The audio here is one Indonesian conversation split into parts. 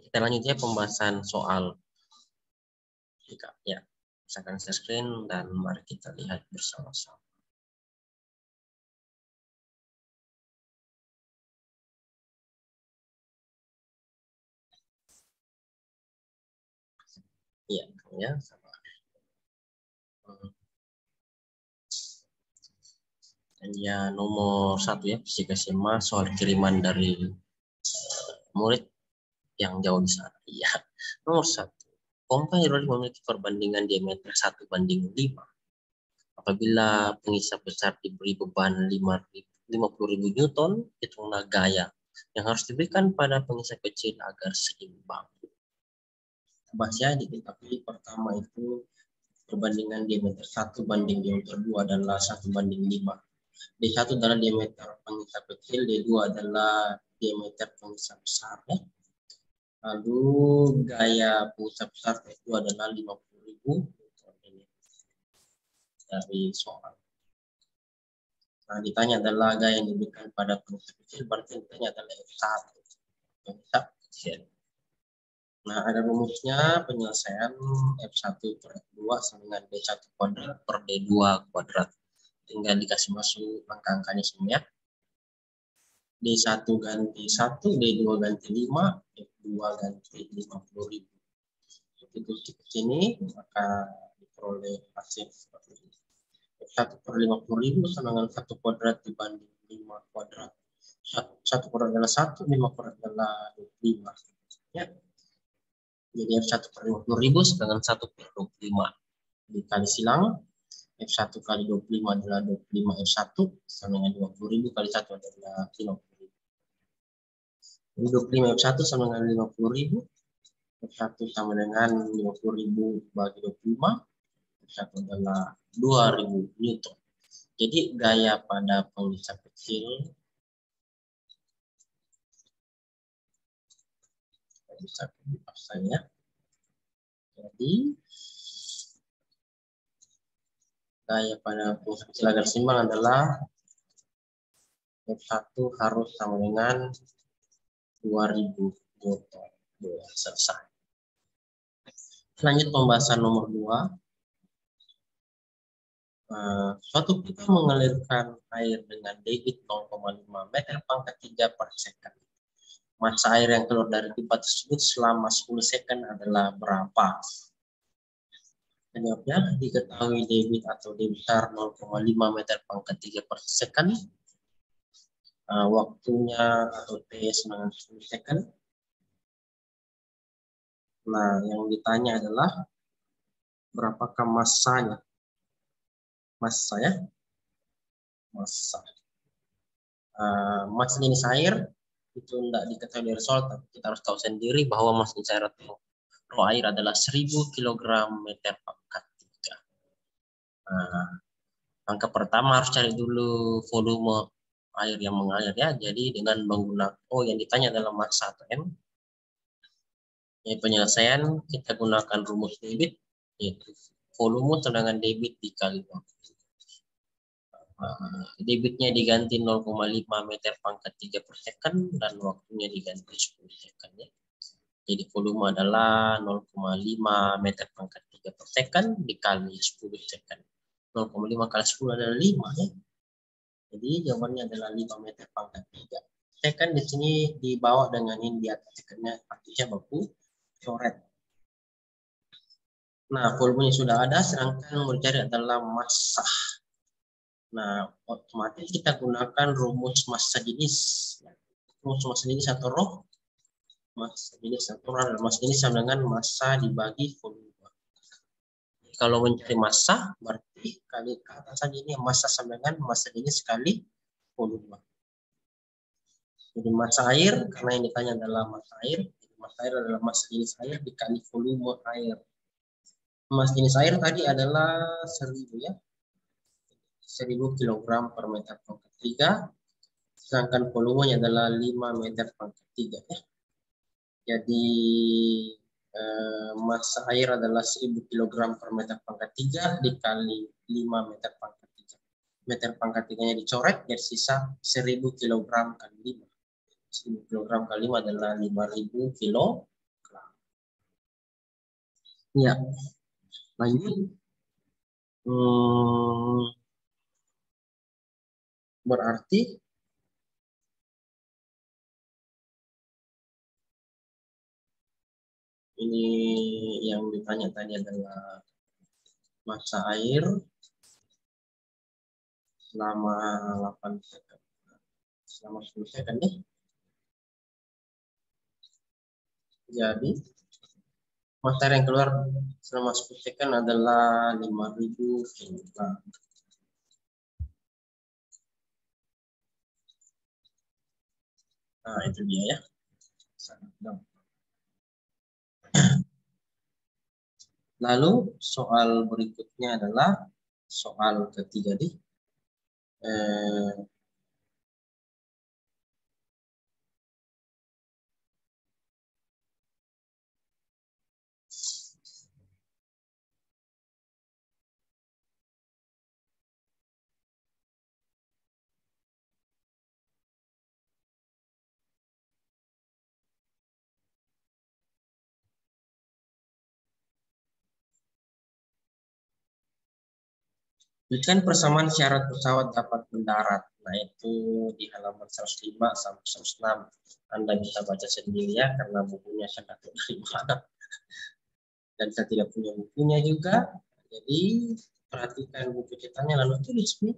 kita lanjut ya pembahasan soal ya. Misalkan share screen dan mari kita lihat bersama-sama. Iya, ya, sama. Dan ya nomor 1 ya, fisika SMA soal kiriman dari murid yang jauh di sana. Iya, nomor 1. Pompa hidrolik memiliki perbandingan diameter 1:5. Apabila pengisap besar diberi beban 50.000 Newton, hitunglah gaya yang harus diberikan pada pengisap kecil agar seimbang. Bahas ya, tapi pertama itu perbandingan diameter 1 banding diameter 2 adalah 1:5. D1 adalah diameter pengisap kecil, D2 adalah diameter pengisap besar. Ya. Lalu gaya pengisap besar itu adalah 50.000 dari soal. Nah, ditanya adalah gaya yang diberikan pada pengisap kecil, berarti ditanya adalah F1. Pengisap kecil. Nah, ada rumusnya penyelesaian F1 per F2 sama dengan D1 kuadrat per D2 kuadrat. Tinggal dikasih masuk angka-angkanya semua ya. D1 ganti 1, D2 ganti 5, F2 ganti 50.000. Itu ke sini, maka diperoleh hasil seperti ini. F1 per 50.000 sama dengan 1 kuadrat dibanding 5 kuadrat. 1 kuadrat adalah 1, 5 kuadrat adalah 25. Ya. Jadi F1 per 50.000 sedangkan 1 per 25. Dikali silang, F1 kali 25 adalah 25 F1 sama dengan 20.000 kali 1 adalah 50.000. Jadi 25 F1 sama dengan 50.000. F1 sama dengan 50.000 bagi 25. F1 adalah 2.000 Newton. Jadi gaya pada pengisap kecil bisa dipaksanya. Jadi gaya pada pengisap kecil agar seimbang adalah F1 harus sama dengan 2.000 Newton. Selesai. Lanjut pembahasan nomor 2. Suatu pipa mengalirkan air dengan debit 0,5 meter pangkat 3 per second. Massa air yang keluar dari pipa tersebut selama 10 second adalah berapa? Jawabnya, diketahui debit atau D besar 0,5 meter pangkat 3 per second. Waktunya atau T dengan 10 second. Nah, yang ditanya adalah berapakah massanya? Massa ya. Massa. Massa jenis air itu tidak diketahui dari soal, tapi kita harus tahu sendiri bahwa massa jenis air atau rho air adalah 1000 kg meter pangkat 3. Angka pertama harus cari dulu volume air yang mengalir ya. Jadi dengan menggunakan yang ditanya adalah massa atau M. Jadi penyelesaian kita gunakan rumus debit yaitu volume sedangkan debit dikali debitnya diganti 0,5 meter pangkat 3 per second dan waktunya diganti 10 second ya. Jadi volume adalah 0,5 meter pangkat 3 per second dikali 10 second. 0,5 kali 10 adalah 5 ya. Jadi jawabannya adalah 5 meter pangkat 3. Second di sini dibawa dengan ini di atas secondnya artinya baku coret. Nah, volumenya sudah ada, sedangkan mau dicari adalah massa. Nah, otomatis kita gunakan rumus massa jenis. Rumus massa jenis atau rho. Massa jenis atau rho adalah massa jenis sama dengan massa dibagi volume. Kalau mencari massa, berarti kali ke atas saja ini massa sama dengan massa jenis kali volume. Jadi massa air, karena yang ditanya adalah massa air. Jadi massa air adalah massa jenis air dikali volume air. Massa jenis air tadi adalah 1000 ya. 1000 kg per meter pangkat 3, sedangkan volumenya adalah 5 meter pangkat 3 ya. Jadi massa air adalah 1000 kg per meter pangkat 3 dikali 5 meter pangkat 3. Meter pangkat 3-nya dicoret, jadi sisa 1000 kg kali 5. 1000 kg kali 5 adalah 5000 kg. Ya, lanjut. Berarti ini yang ditanya tadi adalah massa air selama 8 second. Selama 10 second nih. Jadi massa air yang keluar selama 10 second adalah 5.000 kilogram. Nah, itu dia ya. Lalu soal berikutnya adalah soal ketiga nih. Berikan persamaan syarat pesawat dapat mendarat. Nah, itu di halaman 105 sampai 106. Anda bisa baca sendiri ya, karena bukunya saya nggak tahu dari mana. Dan saya tidak punya bukunya juga. Jadi, perhatikan buku cetaknya lalu tulis nih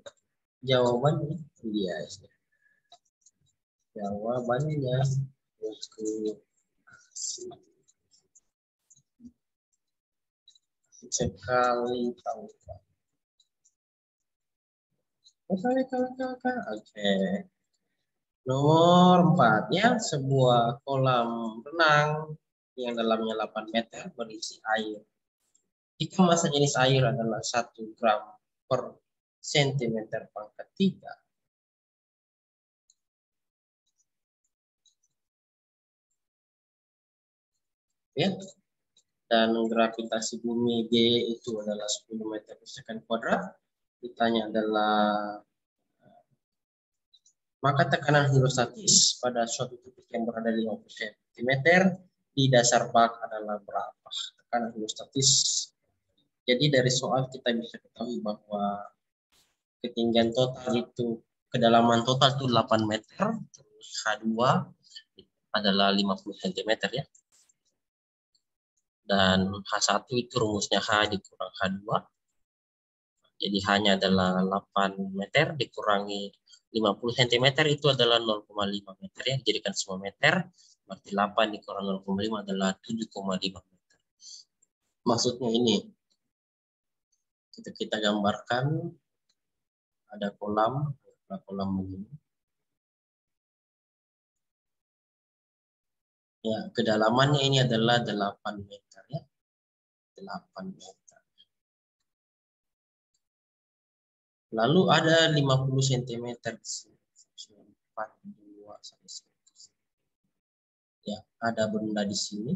jawabannya. Yes. Jawabannya buku sekali tahu. Oke. Nomor 4 ya, sebuah kolam renang yang dalamnya 8 meter berisi air. Jika massa jenis air adalah 1 gram per sentimeter pangkat 3. Ya. Dan gravitasi bumi G itu adalah 10 meter per second kuadrat. Ditanya adalah maka tekanan hidrostatis pada suatu titik yang berada di 50 cm di dasar bak adalah berapa? Tekanan hidrostatis. Jadi dari soal kita bisa ketahui bahwa ketinggian total itu, kedalaman total itu 8 meter, terus H2 adalah 50 cm ya. Dan H1 itu rumusnya H dikurang H2. Jadi hanya adalah 8 meter dikurangi 50 cm itu adalah 0,5 meter ya. Jadikan semua meter, berarti 8 dikurang 0,5 adalah 7,5 meter. Maksudnya ini, kita gambarkan ada kolam begini. Ya, kedalamannya ini adalah 8 meter ya. 8 meter. Lalu ada 50 cm di sini. 4, 2, 1. Ya, ada benda di sini.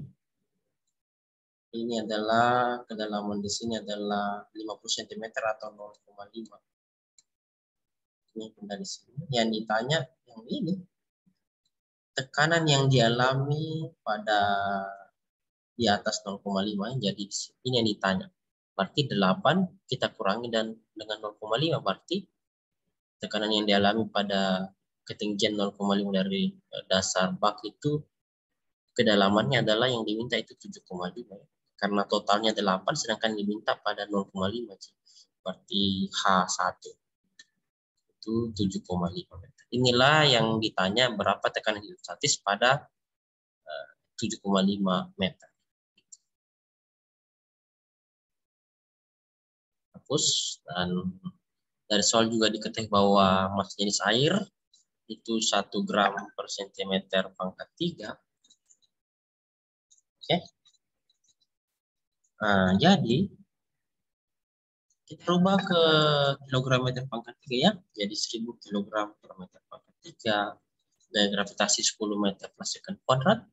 Ini adalah kedalaman di sini adalah 50 cm atau 0,5. Ini benda di sini. Yang ditanya yang ini. Tekanan yang dialami pada di atas 0,5 jadi ini yang ditanya. Berarti 8 kita kurangi dan dengan 0,5 berarti tekanan yang dialami pada ketinggian 0,5 dari dasar bak itu kedalamannya adalah yang diminta itu 7,5 ya. Karena totalnya 8 sedangkan diminta pada 0,5 berarti H1 itu 7,5 meter. Inilah yang ditanya berapa tekanan hidrostatis pada 7,5 meter. Hapus. Dan dari soal juga diketahui bahwa massa jenis air itu 1 gram per sentimeter pangkat 3. Oke. Nah, jadi kita rubah ke kilogram meter pangkat 3 ya. Jadi 1000 kilogram per meter pangkat 3. Gaya gravitasi 10 meter per second kuadrat.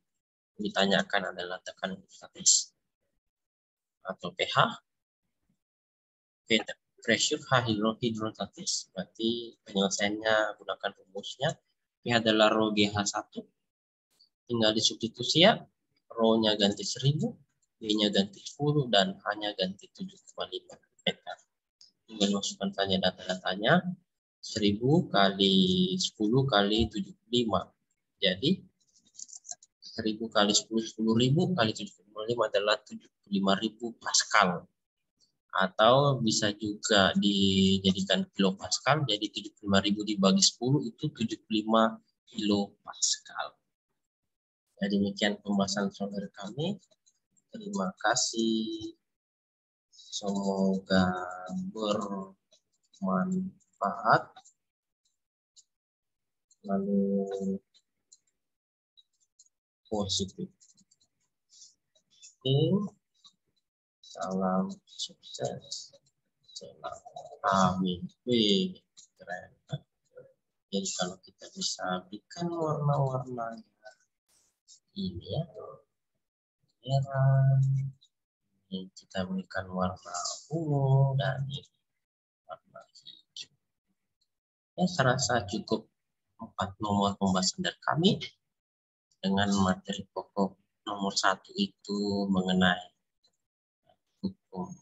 Ditanyakan adalah tekanan hidrostatis atau pH. Pressure H hidrostatis. Berarti penyelesaiannya gunakan rumusnya. pH adalah rho GH1. Tinggal disubstitusi ya. Rho-nya ganti 1000. B-nya ganti 10 dan H-nya ganti 7,5 meter. Tinggal masukkan saja data-datanya. 1000 kali 10 kali 75. Jadi 1000 kali 10.000 kali 75 adalah 75.000 Pascal. Atau bisa juga dijadikan kilopascal, jadi 75.000 dibagi 10 itu 75 kilopascal. Jadi demikian pembahasan sore kami. Terima kasih. Semoga bermanfaat. Lalu positif. Salam sukses. Amin. Wih, keren. Jadi kalau kita bisa berikan warna-warnanya ini ya, merah. Ini kita berikan warna ungu dan ini warna hijau. Ya, saya rasa cukup 4 nomor pembahasan dari kami dengan materi pokok nomor 1 itu mengenai hukum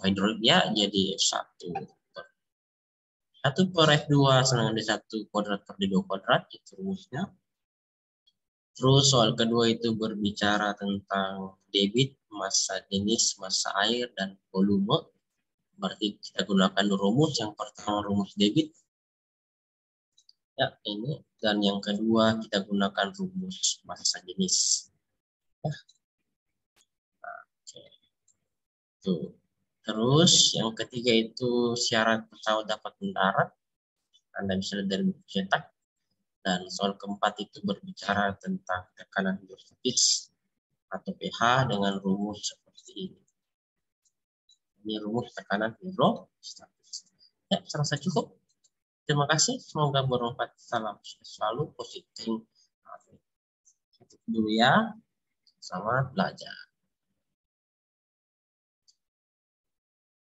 hidrolik ya, jadi 1 per F2 sama dengan D1 kuadrat per D2 kuadrat, itu rumusnya. Terus soal kedua itu berbicara tentang debit, massa jenis, massa air, dan volume. Berarti kita gunakan rumus. Yang pertama rumus debit. Ya, ini. Dan yang kedua kita gunakan rumus massa jenis. Ya. Oke. Tuh. Terus yang ketiga itu syarat pesawat dapat mendarat. Anda bisa lihat dari buku cetak. Dan soal keempat itu berbicara tentang tekanan hidrostatis atau pH dengan rumus seperti ini. Ini rumus tekanan hidrostatis. Ya, saya rasa cukup. Terima kasih. Semoga bermanfaat. Salam selalu positif. Dulu ya. Selamat belajar.